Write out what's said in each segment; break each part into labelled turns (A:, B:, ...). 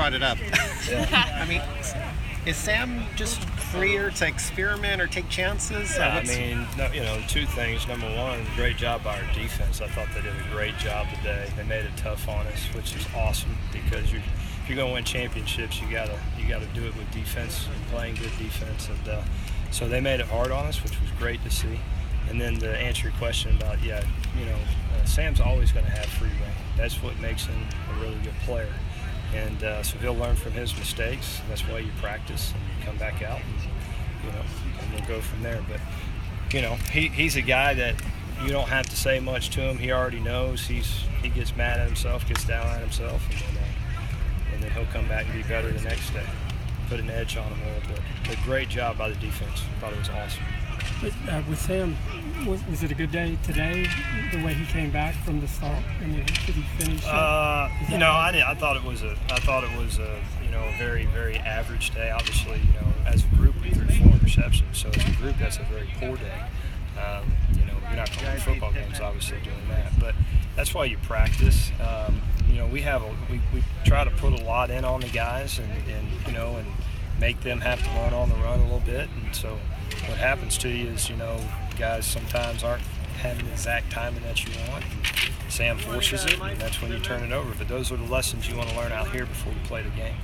A: brought it up.
B: Yeah.
A: I mean, is Sam just freer to experiment or take chances?
B: Yeah, I mean, two things. Number one, great job by our defense. I thought they did a great job today. They made it tough on us, which is awesome because if you're going to win championships, you gotta do it with defense and playing good defense. And so they made it hard on us, which was great to see. And then to answer your question about, Sam's always going to have free reign. That's what makes him a really good player. And so he'll learn from his mistakes. That's why you practice and you come back out, and we'll go from there. But, he's a guy that you don't have to say much to him. He already knows. He gets mad at himself, gets down at himself, and then he'll come back and be better the next day. Put an edge on him a little bit. But great job by the defense. Thought it was awesome.
C: With Sam, was it a good day today, the way he came back from the start? I mean, did he finish?
B: I thought it was a very, very average day. Obviously, as a group we threw 4 interceptions, so as a group that's a very poor day. You're not going to football games obviously doing that, but that's why you practice. We try to put a lot in on the guys and make them have to learn on the run a little bit, and so what happens to you is, guys sometimes aren't having the exact timing that you want. And Sam forces it, and that's when you turn it over. But those are the lessons you want to learn out here before you play the game.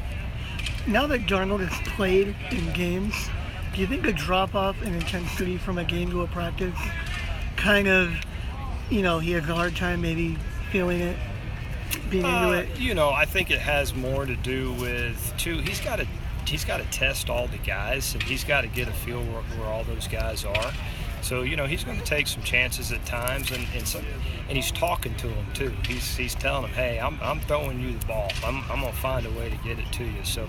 D: Now that Darnold has played in games, do you think a drop-off in intensity from a game to a practice kind of, he has a hard time maybe feeling it, being into it?
B: I think it has more to do with, too, he's got to test all the guys, and he's got to get a feel where all those guys are. So he's going to take some chances at times, and he's talking to them too. He's telling them, hey, I'm throwing you the ball. I'm going to find a way to get it to you. So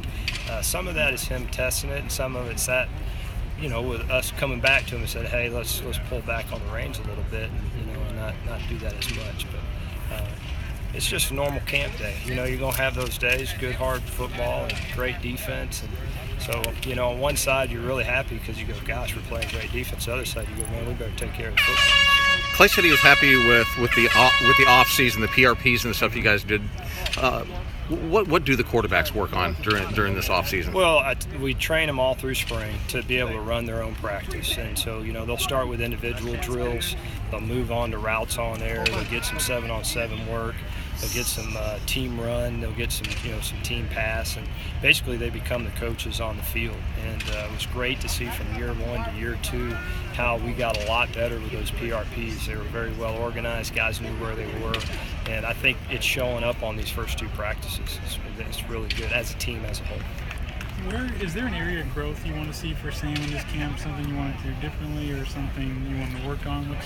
B: some of that is him testing it, and some of it's that with us coming back to him and said, hey, let's pull back on the reins a little bit, and not do that as much. But it's just a normal camp day. You're going to have those days, good hard football and great defense. And so, on one side you're really happy because you go, gosh, we're playing great defense. The other side you go, man, we better take care of the football.
E: Clay said he was happy with the off season, the PRPs and the stuff you guys did. What do the quarterbacks work on during this off season?
B: Well, we train them all through spring to be able to run their own practice, and so they'll start with individual drills. They'll move on to routes on air. They'll get some 7-on-7 work. They'll get some team run. They'll get some some team pass, and basically they become the coaches on the field. And it was great to see from year 1 to year 2 how we got a lot better with those PRPs. They were very well organized. Guys knew where they were, and I think it's showing up on these first 2 practices. It's really good as a team as a whole.
F: Is there an area of growth you want to see for Sam in this camp? Something you want to do differently, or something you want to work on?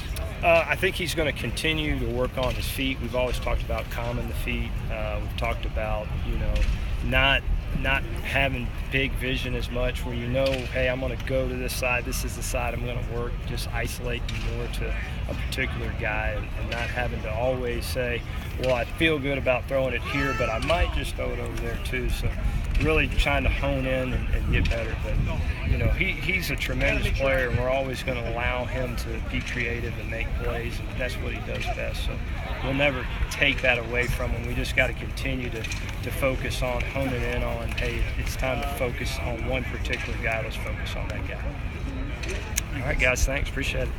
B: I think he's going to continue to work on his feet. We've always talked about calming the feet. We've talked about not having big vision as much, where hey, I'm going to go to this side. This is the side I'm going to work. Just isolate more to a particular guy, and not having to always say, well, I feel good about throwing it here, but I might just throw it over there too. So really trying to hone in and get better. But he's a tremendous player, and we're always going to allow him to be creative and make plays, and that's what he does best. So we'll never take that away from him. We just got to continue to focus on honing in on, hey, it's time to focus on one particular guy. Let's focus on that guy. All right, guys, thanks. Appreciate it.